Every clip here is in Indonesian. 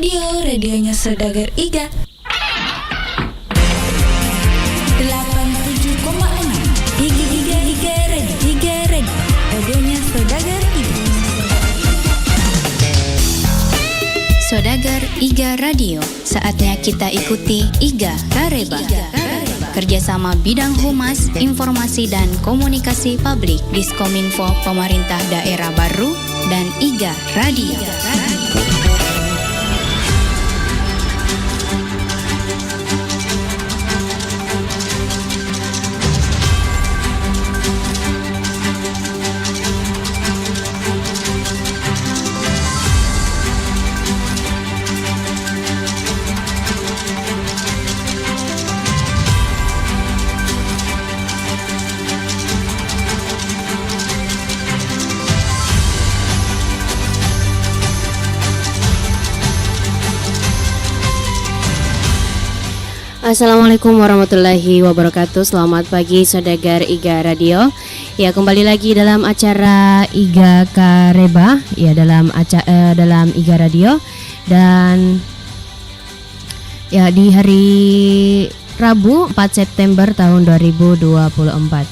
radionya Saudagar Iga. 87,6 Iga Radio, radionya Saudagar Iga. Saudagar Iga Radio, saatnya kita ikuti Iga Kareba. Kerjasama bidang humas, informasi dan komunikasi publik Diskominfo Pemerintah Daerah Baru dan Iga Radio. Assalamualaikum warahmatullahi wabarakatuh. Selamat pagi Saudagar Iga Radio. Ya, kembali lagi dalam acara Iga Kareba ya, dalam Iga Radio. Dan ya, di hari Rabu 4 September tahun 2024.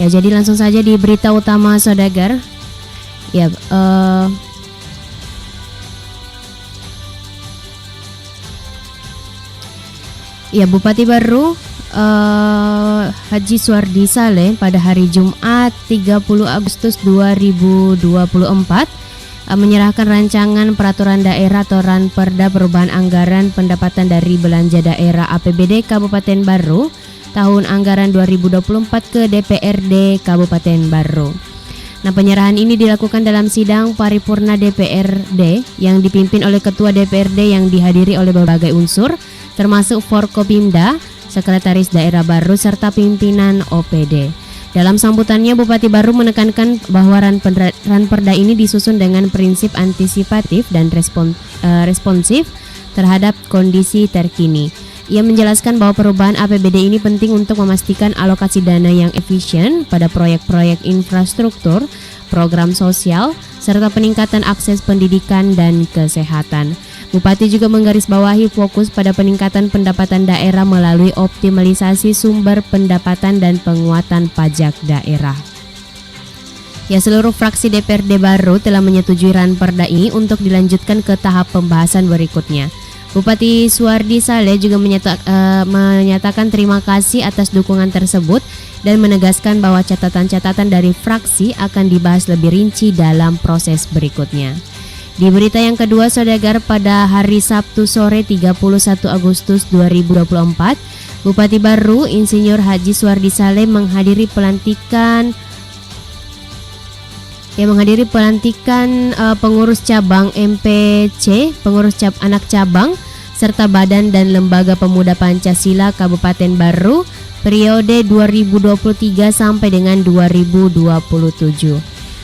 Ya, jadi langsung saja di berita utama Saudagar. Ya, ya, Bupati Baru Haji Suwardi Saleh pada hari Jumat 30 Agustus 2024 menyerahkan rancangan peraturan daerah atau Ranperda perubahan anggaran pendapatan dari belanja daerah APBD Kabupaten Baru tahun anggaran 2024 ke DPRD Kabupaten Baru. Nah, penyerahan ini dilakukan dalam sidang paripurna DPRD yang dipimpin oleh Ketua DPRD yang dihadiri oleh berbagai unsur termasuk Forkopimda, Sekretaris Daerah Baru, serta pimpinan OPD. Dalam sambutannya, Bupati Baru menekankan bahwa Ranperda ini disusun dengan prinsip antisipatif dan responsif terhadap kondisi terkini. Ia menjelaskan bahwa perubahan APBD ini penting untuk memastikan alokasi dana yang efisien pada proyek-proyek infrastruktur, program sosial, serta peningkatan akses pendidikan dan kesehatan. Bupati juga menggarisbawahi fokus pada peningkatan pendapatan daerah melalui optimalisasi sumber pendapatan dan penguatan pajak daerah. Ya, seluruh fraksi DPRD Baru telah menyetujui Ranperda ini untuk dilanjutkan ke tahap pembahasan berikutnya. Bupati Suwardi Saleh juga menyatakan terima kasih atas dukungan tersebut dan menegaskan bahwa catatan-catatan dari fraksi akan dibahas lebih rinci dalam proses berikutnya. Di berita yang kedua, Saudagar, pada hari Sabtu sore 31 Agustus 2024, Bupati Baru Insinyur Haji Suwardi Saleh menghadiri pelantikan pengurus cabang MPC, pengurus anak cabang, serta Badan dan Lembaga Pemuda Pancasila Kabupaten Baru periode 2023 sampai dengan 2027.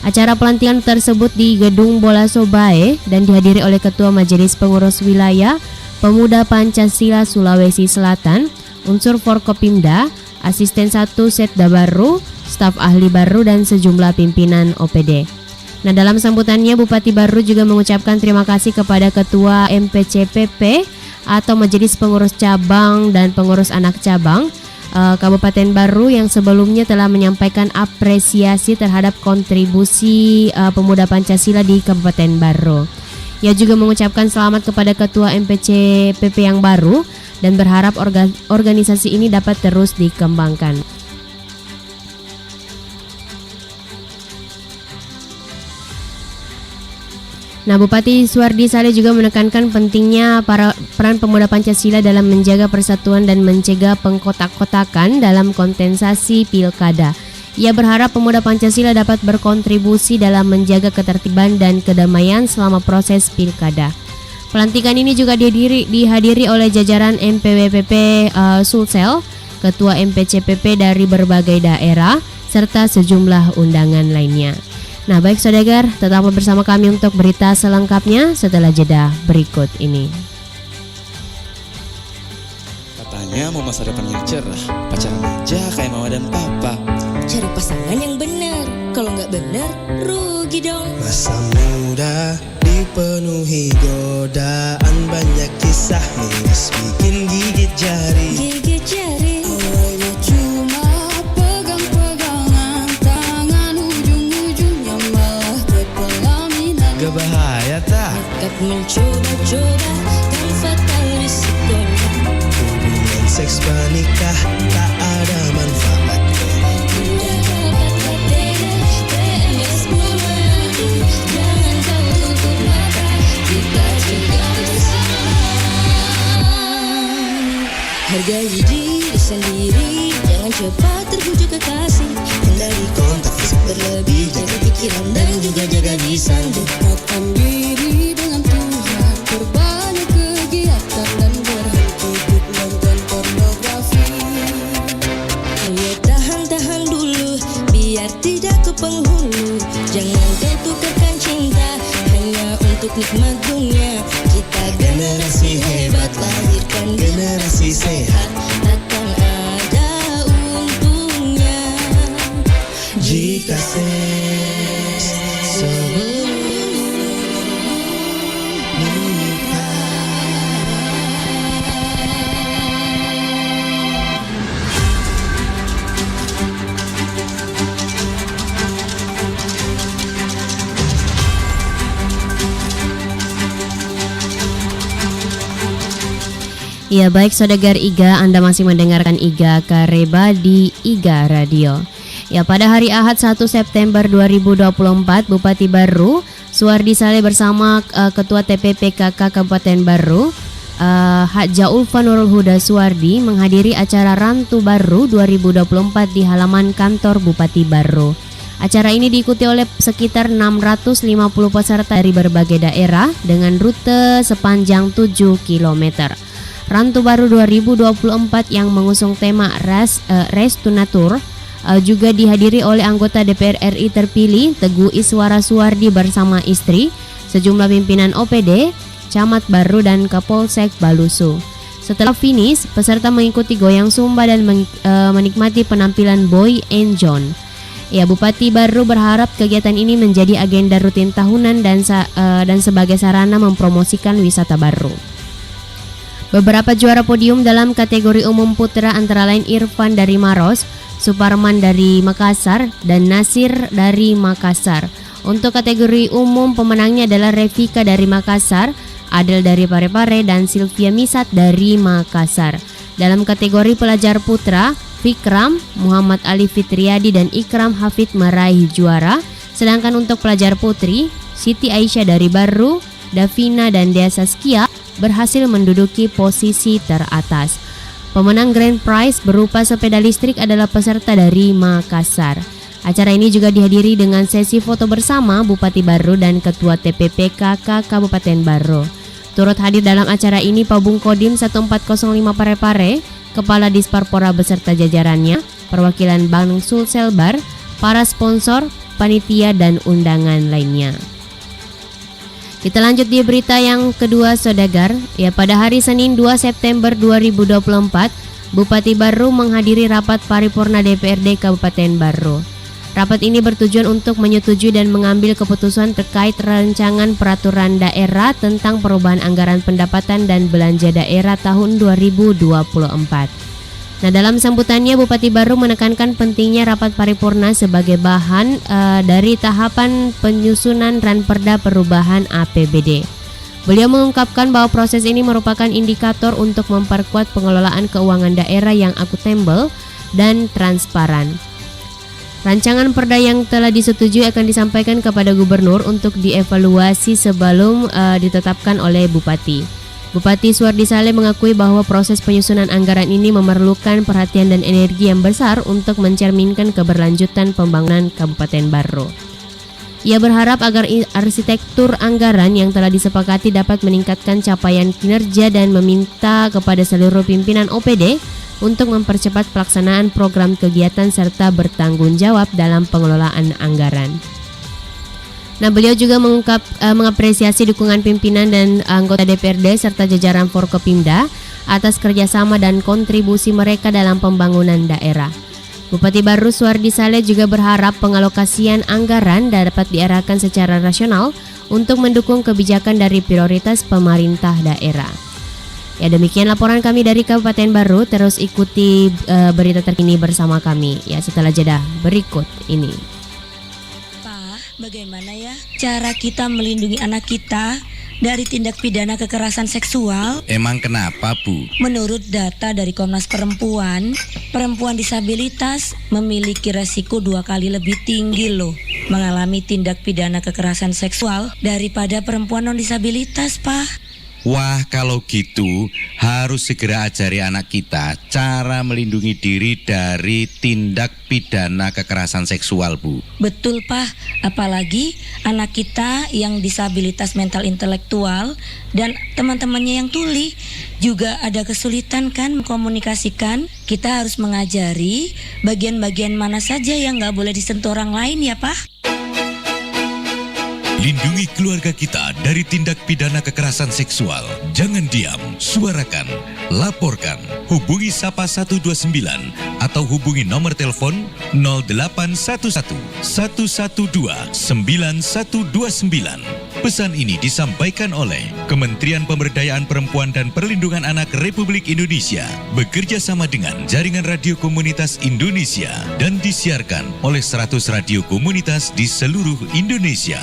Acara pelantikan tersebut di Gedung Bola Sobae dan dihadiri oleh Ketua Majelis Pengurus Wilayah Pemuda Pancasila Sulawesi Selatan, unsur Forkopimda, Asisten 1 Setda Baru, staf ahli Baru, dan sejumlah pimpinan OPD. Nah, dalam sambutannya Bupati Baru juga mengucapkan terima kasih kepada Ketua MPCPP atau Majelis Pengurus Cabang dan Pengurus Anak Cabang Kabupaten Baru yang sebelumnya telah menyampaikan apresiasi terhadap kontribusi pemuda Pancasila di Kabupaten Baru. Ia juga mengucapkan selamat kepada Ketua MPCPP yang baru dan berharap organisasi ini dapat terus dikembangkan. Nah, Bupati Suwardi Saleh juga menekankan pentingnya peran pemuda Pancasila dalam menjaga persatuan dan mencegah pengkotak-kotakan dalam kontestasi pilkada. Ia berharap pemuda Pancasila dapat berkontribusi dalam menjaga ketertiban dan kedamaian selama proses pilkada. Pelantikan ini juga dihadiri oleh jajaran MPWPP Sulsel, Ketua MPCPP dari berbagai daerah, serta sejumlah undangan lainnya. Nah, baik Saudagar, tetaplah bersama kami untuk berita selengkapnya setelah jeda berikut ini. Katanya mau masa depan yang cerah, pacaran aja kayak mama dan papa. Cari pasangan yang benar, kalau nggak benar rugi dong. Masa muda di Penuhi godaan, banyak kisah miris bikin gigit jari. Gigit jari. Awalnya cuma pegang-pegangan, tangan ujung-ujungnya malah ke pelaminan. Gak bahaya tak? Nekat mencoba-coba kan fatal risikonya. Hubungan seks pernikah tak ada manfaatnya. Tidak dapat katanya, PMS memadu. Jangan kau tutup mata, kita juga bersama. Hargai diri sendiri, jangan cepat terbujuk kekasih. Hindari kontak fisik berlebih, jaga pikiran dan juga jaga lisan. Dekatkan diri dengan Tuhan, perbanyak kegiatan dan berhenti untuk nonton pornografi. Ayo tahan-tahan dulu, biar tidak ke penghulu. Jangan kau tukarkan cinta hanya untuk nikmat dunia. Kita generasi hebat, lahirkan generasi sehat. Takkan ada untungnya Jika seks sebelum menikah. Ya baik Saudagar IGA, Anda masih mendengarkan IGA Kareba di IGA Radio. Ya pada hari Ahad 1 September 2024, Bupati Baru Suwardi Saleh bersama Ketua TPPKK Kabupaten Baru Haja Ulfa Nurul Huda Suwardi menghadiri acara Rantu Baru 2024 di halaman kantor Bupati Baru. Acara ini diikuti oleh sekitar 650 peserta dari berbagai daerah dengan rute sepanjang 7 km. Rantu Baru 2024 yang mengusung tema Res to Nature juga dihadiri oleh anggota DPR RI terpilih Teguh Iswara Suwardi bersama istri, sejumlah pimpinan OPD, Camat Baru dan Kapolsek Balusu. Setelah finish, peserta mengikuti goyang Sumba dan menikmati penampilan Boy and John. Ya, Bupati Baru berharap kegiatan ini menjadi agenda rutin tahunan dan sebagai sarana mempromosikan wisata Baru. Beberapa juara podium dalam kategori umum putra antara lain Irfan dari Maros, Suparman dari Makassar, dan Nasir dari Makassar. Untuk kategori umum pemenangnya adalah Revika dari Makassar, Adel dari Parepare, dan Sylvia Misat dari Makassar. Dalam kategori pelajar putra, Fikram, Muhammad Ali Fitriadi, dan Ikram Hafid meraih juara. Sedangkan untuk pelajar putri, Siti Aisyah dari Baru, Davina dan Dea Saskia berhasil menduduki posisi teratas. Pemenang Grand Prize berupa sepeda listrik adalah peserta dari Makassar. Acara ini juga dihadiri dengan sesi foto bersama Bupati Baru dan Ketua TPPKK Kabupaten Baru. Turut hadir dalam acara ini Pabung Kodim 1405 Parepare, Kepala Disparpora beserta jajarannya, perwakilan Bank Sulselbar, para sponsor, panitia dan undangan lainnya. Kita lanjut di berita yang kedua Saudagar. Ya, pada hari Senin 2 September 2024, Bupati Baru menghadiri rapat paripurna DPRD Kabupaten Baru. Rapat ini bertujuan untuk menyetujui dan mengambil keputusan terkait rancangan peraturan daerah tentang perubahan anggaran pendapatan dan belanja daerah tahun 2024. Nah, dalam sambutannya Bupati Baru menekankan pentingnya rapat paripurna sebagai bahan dari tahapan penyusunan ranperda perubahan APBD. Beliau mengungkapkan bahwa proses ini merupakan indikator untuk memperkuat pengelolaan keuangan daerah yang akuntabel dan transparan. Rancangan perda yang telah disetujui akan disampaikan kepada Gubernur untuk dievaluasi sebelum ditetapkan oleh Bupati. Bupati Suwardi Saleh mengakui bahwa proses penyusunan anggaran ini memerlukan perhatian dan energi yang besar untuk mencerminkan keberlanjutan pembangunan Kabupaten Baru. Ia berharap agar arsitektur anggaran yang telah disepakati dapat meningkatkan capaian kinerja dan meminta kepada seluruh pimpinan OPD untuk mempercepat pelaksanaan program kegiatan serta bertanggung jawab dalam pengelolaan anggaran. Nah, beliau juga mengapresiasi dukungan pimpinan dan anggota DPRD serta jajaran Forkopimda atas kerjasama dan kontribusi mereka dalam pembangunan daerah. Bupati Baru Suwardi Saleh juga berharap pengalokasian anggaran dapat diarahkan secara rasional untuk mendukung kebijakan dari prioritas pemerintah daerah. Ya, demikian laporan kami dari Kabupaten Baru. Terus ikuti berita terkini bersama kami ya setelah jeda berikut ini. Pak, bagaimana ya cara kita melindungi anak kita dari tindak pidana kekerasan seksual? Emang kenapa, Bu? Menurut data dari Komnas Perempuan, perempuan disabilitas memiliki resiko 2 kali lebih tinggi loh mengalami tindak pidana kekerasan seksual daripada perempuan non-disabilitas, Pak. Wah, kalau gitu harus segera ajari anak kita cara melindungi diri dari tindak pidana kekerasan seksual, Bu. Betul, Pak. Apalagi anak kita yang disabilitas mental intelektual dan teman-temannya yang tuli juga ada kesulitan kan mengkomunikasikan. Kita harus mengajari bagian-bagian mana saja yang nggak boleh disentuh orang lain ya, Pak. Lindungi keluarga kita dari tindak pidana kekerasan seksual. Jangan diam, suarakan, laporkan. Hubungi Sapa 129 atau hubungi nomor telepon 0811 112 9129. Pesan ini disampaikan oleh Kementerian Pemberdayaan Perempuan dan Perlindungan Anak Republik Indonesia bekerja sama dengan Jaringan Radio Komunitas Indonesia dan disiarkan oleh 100 radio komunitas di seluruh Indonesia.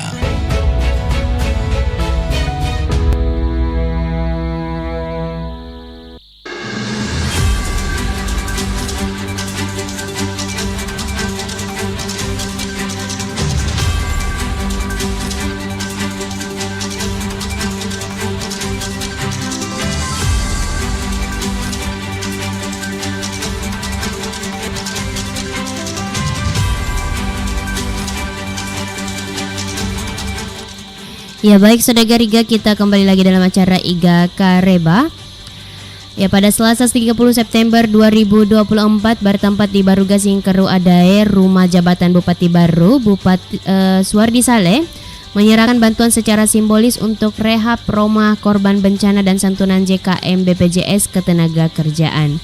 Ya baik Saudagar Iga, kita kembali lagi dalam acara Iga Kareba. Ya pada Selasa 30 September 2024 bertempat di Baru Gasing Keru Adae, Rumah Jabatan Bupati Baru, Bupati Suwardi Saleh menyerahkan bantuan secara simbolis untuk rehab rumah korban bencana dan santunan JKM BPJS Ketenagakerjaan.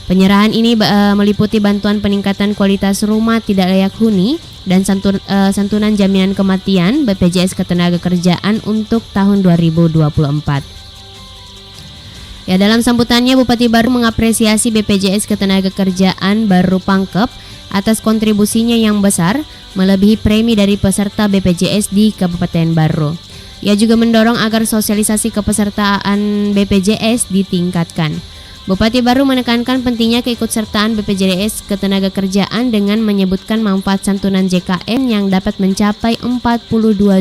Penyerahan ini meliputi bantuan peningkatan kualitas rumah tidak layak huni dan santunan jaminan kematian BPJS Ketenagakerjaan untuk tahun 2024. Ya, dalam sambutannya Bupati Baru mengapresiasi BPJS Ketenagakerjaan Baru Pangkep atas kontribusinya yang besar melebihi premi dari peserta BPJS di Kabupaten Baru. Ia juga mendorong agar sosialisasi kepesertaan BPJS ditingkatkan. Bupati Baru menekankan pentingnya keikutsertaan BPJS Ketenagakerjaan dengan menyebutkan manfaat santunan JKM yang dapat mencapai 42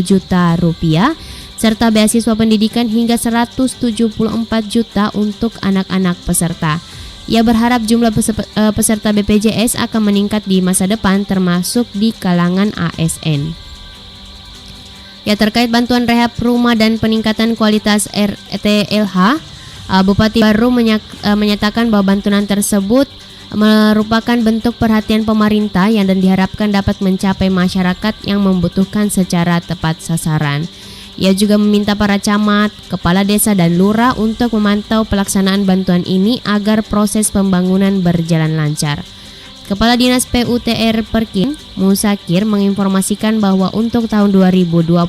juta rupiah serta beasiswa pendidikan hingga 174 juta untuk anak-anak peserta. Ia berharap jumlah peserta BPJS akan meningkat di masa depan termasuk di kalangan ASN. Ya, terkait bantuan rehab rumah dan peningkatan kualitas RTLH, Bupati Baru menyatakan bahwa bantuan tersebut merupakan bentuk perhatian pemerintah yang dan diharapkan dapat mencapai masyarakat yang membutuhkan secara tepat sasaran. Ia juga meminta para camat, kepala desa dan lurah untuk memantau pelaksanaan bantuan ini agar proses pembangunan berjalan lancar. Kepala Dinas PUTR Perkin, Musakir, menginformasikan bahwa untuk tahun 2024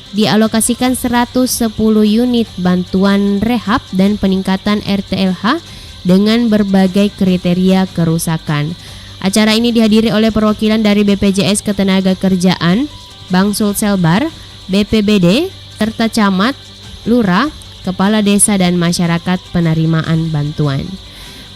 dialokasikan 110 unit bantuan rehab dan peningkatan RTLH dengan berbagai kriteria kerusakan. Acara ini dihadiri oleh perwakilan dari BPJS Ketenagakerjaan, Bangsul Selbar, BPBD, serta camat, lurah, kepala desa dan masyarakat penerimaan bantuan.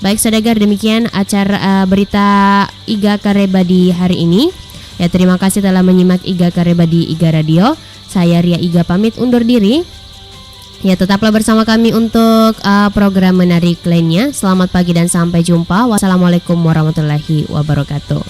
Baik Saudagar, demikian acara berita Iga Kareba di hari ini. Ya, terima kasih telah menyimak Iga Kareba di Iga Radio. Saya Ria Iga pamit undur diri. Ya, tetaplah bersama kami untuk program menarik lainnya. Selamat pagi dan sampai jumpa. Wassalamualaikum warahmatullahi wabarakatuh.